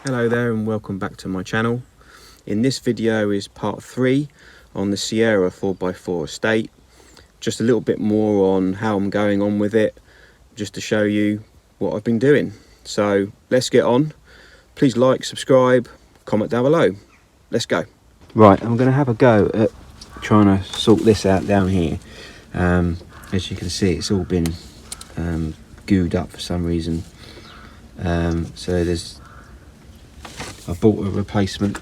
Hello there and welcome back to my channel. In this video is part 3 on the Sierra 4x4 estate. Just a little bit more on how I'm going on with it, just to show you what I've been doing. So let's get on. Please like, subscribe, comment down below. Let's go. Right, I'm going to have a go at trying to sort this out down here. As you can see, it's all been gooed up for some reason. So I bought a replacement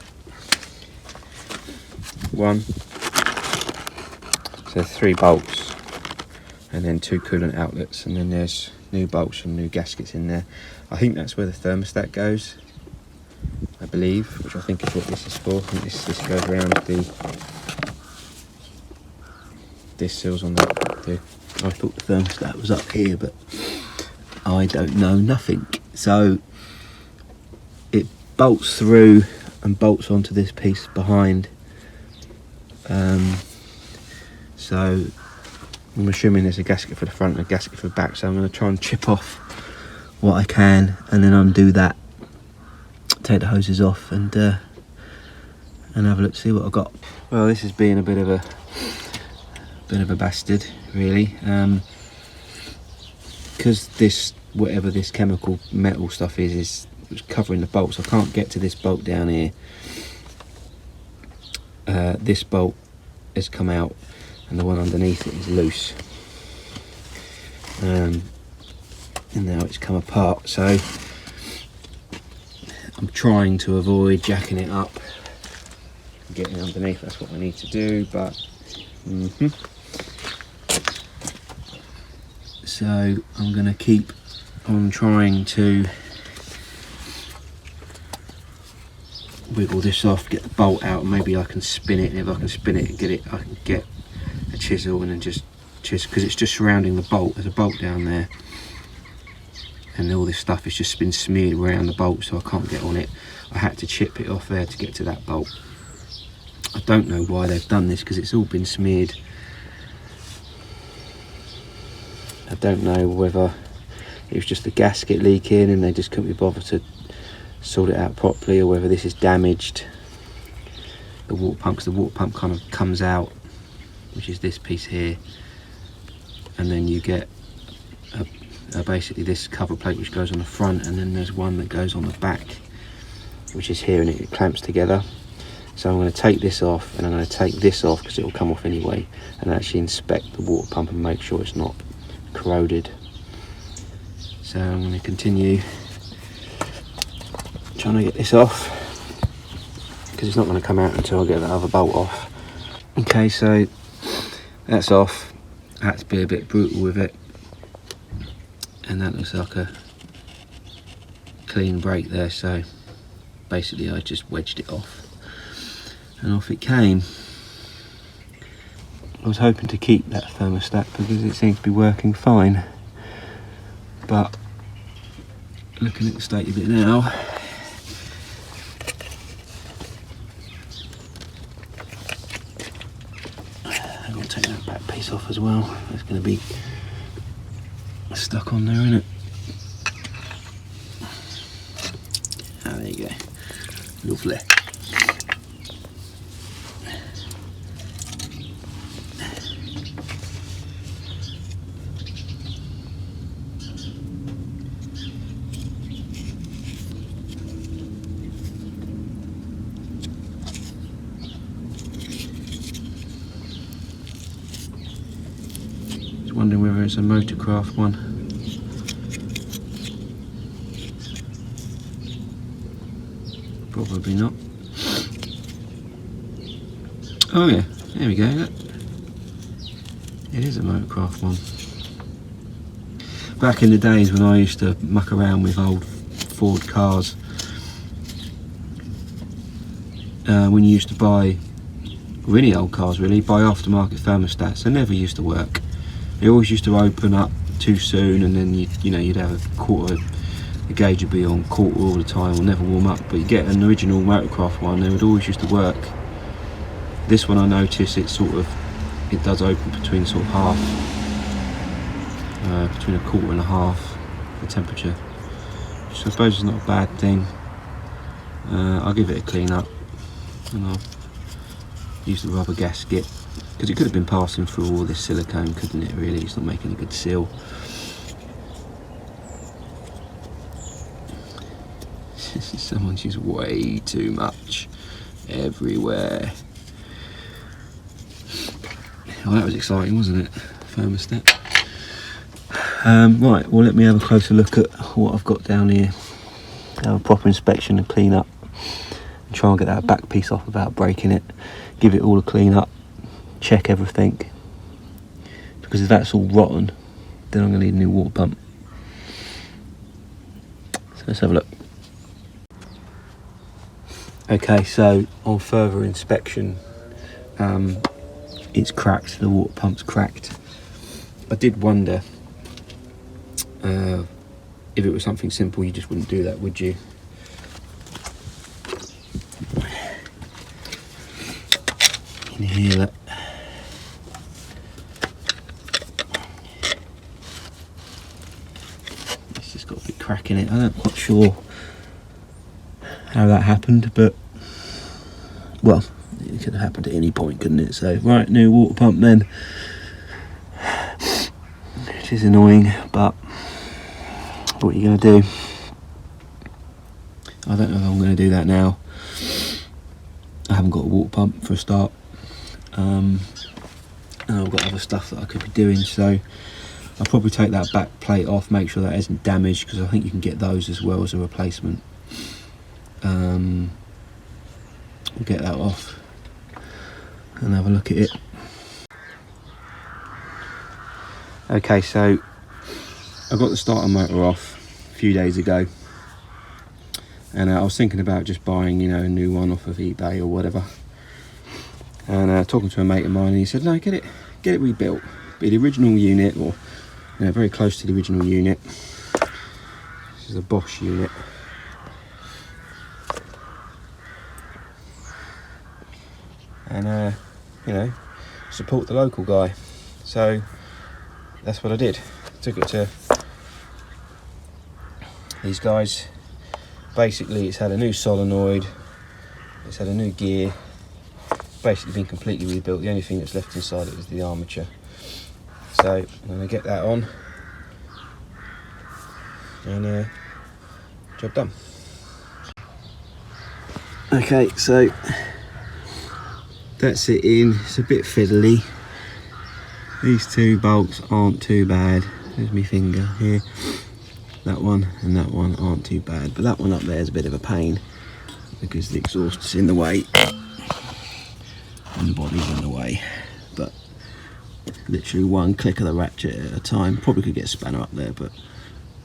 one, so 3 bolts and then 2 coolant outlets, and then there's new bolts and new gaskets in there. I think that's where the thermostat goes, I believe, which I think is what this is for. I think this goes around this seals on the I thought the thermostat was up here, but I don't know nothing. So it bolts through and bolts onto this piece behind. So I'm assuming there's a gasket for the front and a gasket for the back, so I'm going to try and chip off what I can and then undo that, take the hoses off and have a look to see what I've got. Well, this has been a bit of a bastard, really, because this, whatever this chemical metal stuff is covering the bolts. I can't get to this bolt down here. This bolt has come out and the one underneath it is loose, and now it's come apart, so I'm trying to avoid jacking it up and getting underneath. That's what I need to do, but so I'm going to keep on trying to wiggle this off, get the bolt out, and maybe I can spin it, and if I can spin it and get it, I can get a chisel and then just chisel, because it's just surrounding the bolt. There's a bolt down there and all this stuff has just been smeared around the bolt, so I can't get on it. I had to chip it off there to get to that bolt. I don't know why they've done this, because it's all been smeared. I don't know whether it was just the gasket leaking and they just couldn't be bothered to sort it out properly, or whether this is damaged. The water pump, 'cause the water pump kind of comes out, which is this piece here, and then you get basically this cover plate which goes on the front, and then there's one that goes on the back, which is here, and it clamps together. So I'm going to take this off, and I'm going to take this off because it will come off anyway, and actually inspect the water pump and make sure it's not corroded. So I'm going to continue trying to get this off, because it's not going to come out until I get that other bolt off. Okay, so that's off. I had to be a bit brutal with it, and that looks like a clean break there, so basically I just wedged it off and off it came. I was hoping to keep that thermostat because it seems to be working fine, but looking at the state of it now, I'm going to take that back piece off as well. It's going to be stuck on there, isn't it? Ah, there you go. Lovely. Wondering whether it's a Motorcraft one. Probably not. Oh yeah, there we go. Look. It is a Motorcraft one. Back in the days when I used to muck around with old Ford cars, when you used to buy, or any old cars really, buy aftermarket thermostats, they never used to work. They always used to open up too soon, and then you'd have a quarter, the gauge would be on quarter all the time, will never warm up. But you get an original Motorcraft one, they would always used to work. This one I notice it does open between sort of half, between a quarter and a half the temperature, which I suppose is not a bad thing. I'll give it a clean up, and I'll use the rubber gasket, because it could have been passing through all this silicone, couldn't it really? It's not making a good seal. Someone's used way too much everywhere. Oh, that was exciting, wasn't it? Thermostat. Right, well, let me have a closer look at what I've got down here. Have a proper inspection and clean up, and try and get that back piece off without breaking it. Give it all a clean up, check everything, because if that's all rotten, then I'm going to need a new water pump. So let's have a look. Okay, so on further inspection, it's cracked, the water pump's cracked. I did wonder if it was something simple, you just wouldn't do that, would you? You can hear that. It's just got a bit crack in it. I'm not quite sure how that happened, but well, it could have happened at any point, couldn't it? So right, new water pump then. It is annoying, but what are you going to do? I don't know if I'm going to do that now. I haven't got a water pump for a start, and I've got other stuff that I could be doing, so I'll probably take that back plate off, make sure that isn't damaged, because I think you can get those as well as a replacement. We'll get that off and have a look at it. Okay, so I got the starter motor off a few days ago, and I was thinking about just buying, you know, a new one off of eBay or whatever. And talking to a mate of mine, and he said, "No, get it rebuilt. Be the original unit, or you know, very close to the original unit. This is a Bosch unit." And you know, support the local guy. So that's what I did. Took it to these guys. Basically, it's had a new solenoid, it's had a new gear, basically been completely rebuilt. The only thing that's left inside it is the armature. So I'm going to get that on, and job done. Okay, so that's it in. It's a bit fiddly. These two bolts aren't too bad. There's my finger here. That one and that one aren't too bad, but that one up there is a bit of a pain because the exhaust is in the way and the body's in the way. But literally one click of the ratchet at a time. Probably could get a spanner up there, but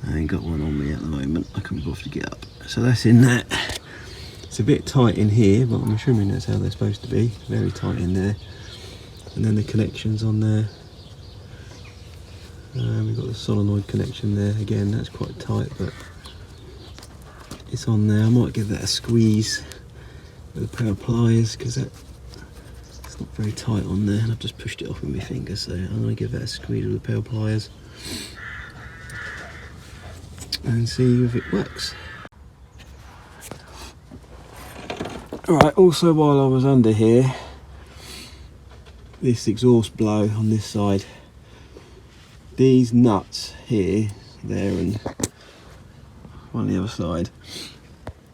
I ain't got one on me at the moment. I can't bother to get up. So that's in that. It's a bit tight in here, but I'm assuming that's how they're supposed to be. Very tight in there. And then the connections on there. We've got the solenoid connection there. Again, that's quite tight, but it's on there. I might give that a squeeze with a pair of pliers, because it's not very tight on there, and I've just pushed it off with my finger, so I'm going to give that a squeeze with a pair of pliers and see if it works. Right, also while I was under here, this exhaust blow on this side, these nuts here, there and on the other side,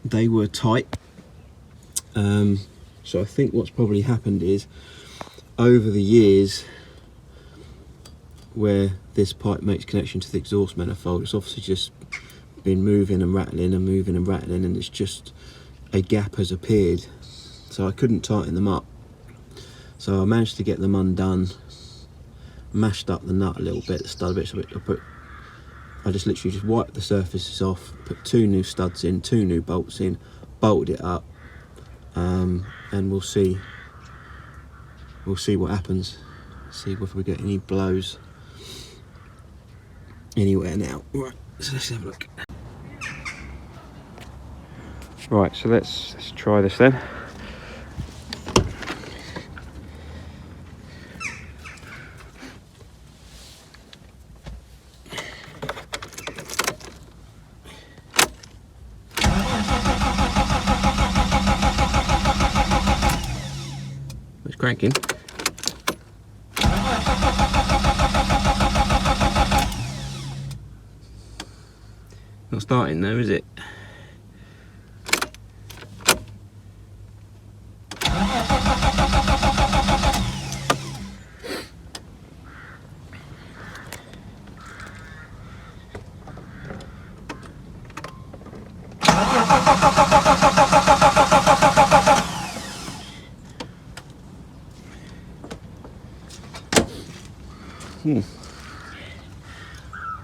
they were tight. So I think what's probably happened is, over the years where this pipe makes connection to the exhaust manifold, it's obviously just been moving and rattling and moving and rattling, and it's just a gap has appeared, so I couldn't tighten them up. So I managed to get them undone, mashed up the nut a little bit, the stud a bit, so I just literally just wiped the surfaces off, put 2 new studs in, 2 new bolts in, bolted it up, and we'll see what happens. See if we get any blows anywhere now. Right, so let's have a look. Right, so let's try this then. cranking. Not starting though, is it?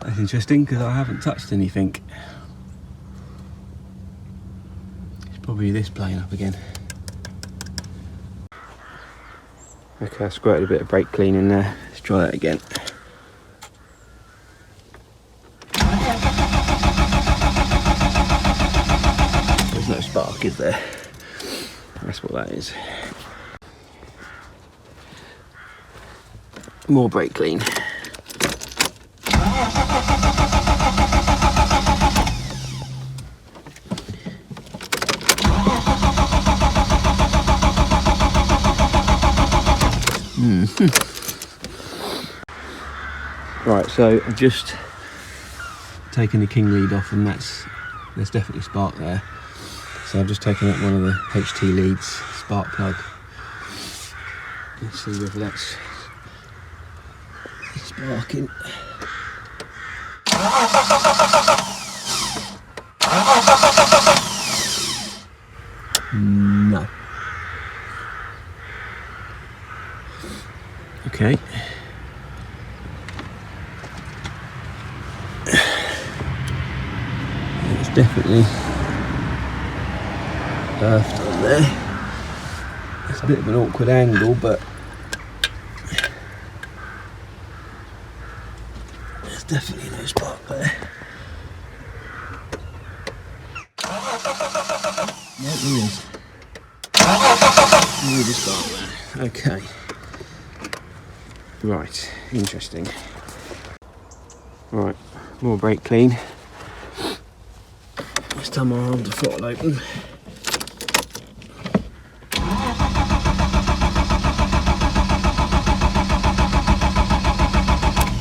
That's interesting because I haven't touched anything. It's probably this playing up again. Okay, I squirted a bit of brake clean in there. Let's try that again. There's no spark, is there? That's what that is. More brake clean. Right, so I've just taken the king lead off, and there's definitely spark there. So I've just taken out one of the HT leads, spark plug. Let's see whether that's sparking. No. Okay. It's definitely earthed on there. It's a bit of an awkward angle, but there's definitely no spark there. Yeah, there is. There is a spark there. Okay. Right, interesting. Right, more brake clean. This time I'll hold the throttle open.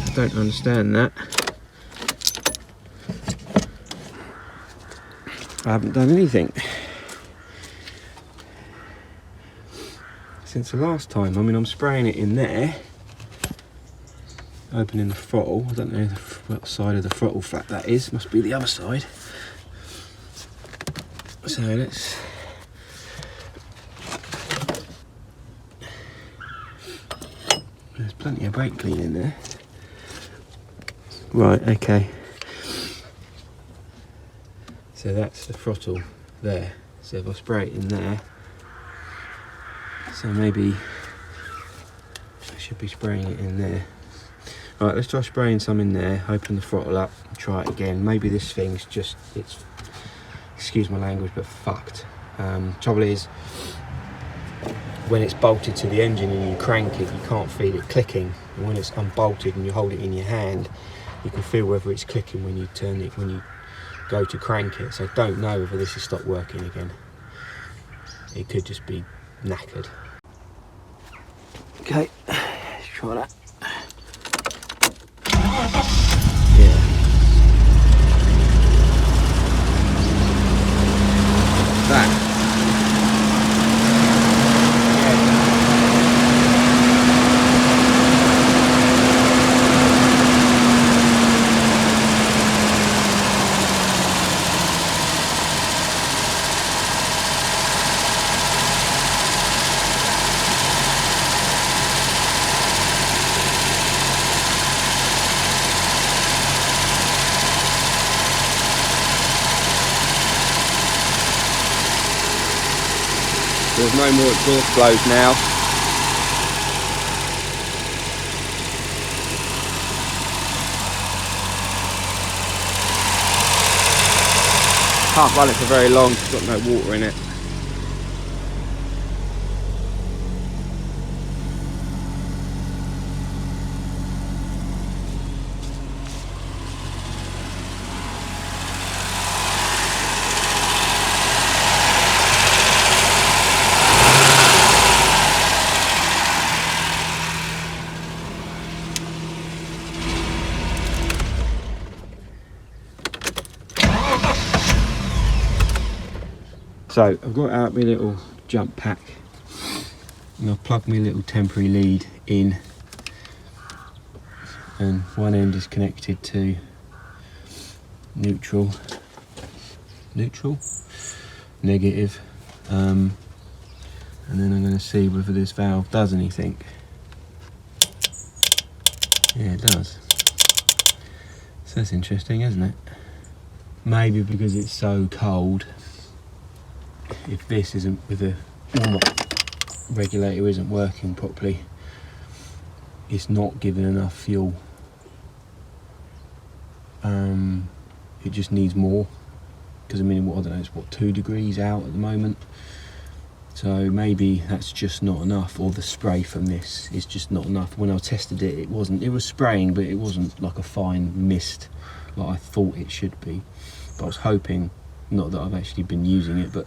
I don't understand that. I haven't done anything since the last time. I mean, I'm spraying it in there, opening the throttle. I don't know what side of the throttle flap that is. Must be the other side. So let's there's plenty of brake clean in there. Right, okay. So that's the throttle there. So if I spray it in there, so maybe I should be spraying it in there. Right, let's try spraying some in there, open the throttle up, and try it again. Maybe this thing's just, it's, excuse my language, but fucked. Trouble is, when it's bolted to the engine and you crank it, you can't feel it clicking. And when it's unbolted and you hold it in your hand, you can feel whether it's clicking when you turn it, when you go to crank it. So I don't know whether this has stopped working again. It could just be knackered. Okay, let's try that. Yeah. That. There's no more exhaust flows now. Can't run it for very long, it's got no water in it. So I've got out my little jump pack and I've plugged my little temporary lead in, and one end is connected to neutral, negative, and then I'm going to see whether this valve does anything. Yeah, it does. So that's interesting, isn't it? Maybe because it's so cold, if this isn't, with the regulator isn't working properly, it's not giving enough fuel. It just needs more, because I mean, I don't know, it's what, 2 degrees out at the moment, so maybe that's just not enough, or the spray from this is just not enough. When I tested it, it was spraying, but it wasn't like a fine mist like I thought it should be. But I was hoping, not that I've actually been using it, but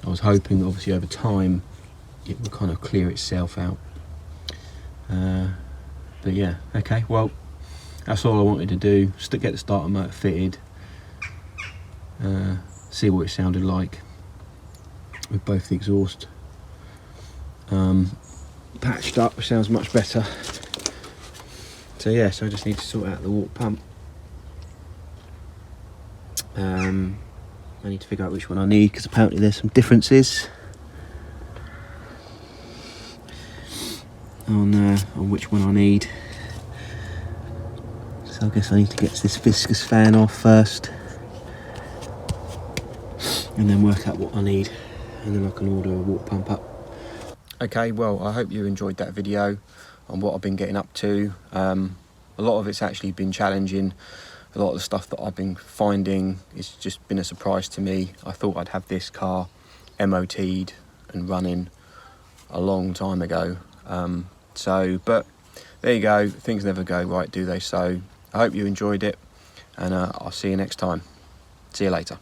I was hoping that obviously over time it will kind of clear itself out. But yeah, okay, well, that's all I wanted to do, just to get the starter motor fitted, see what it sounded like with both the exhaust patched up, which sounds much better. So yeah, so I just need to sort out the water pump. I need to figure out which one I need, because apparently there's some differences on which one I need. So I guess I need to get this viscous fan off first, and then work out what I need, and then I can order a water pump up. Okay, well, I hope you enjoyed that video on what I've been getting up to. A lot of it's actually been challenging. A lot of the stuff that I've been finding has just been a surprise to me. I thought I'd have this car MOT'd and running a long time ago. But there you go, things never go right, do they? So I hope you enjoyed it, and I'll see you next time. See you later.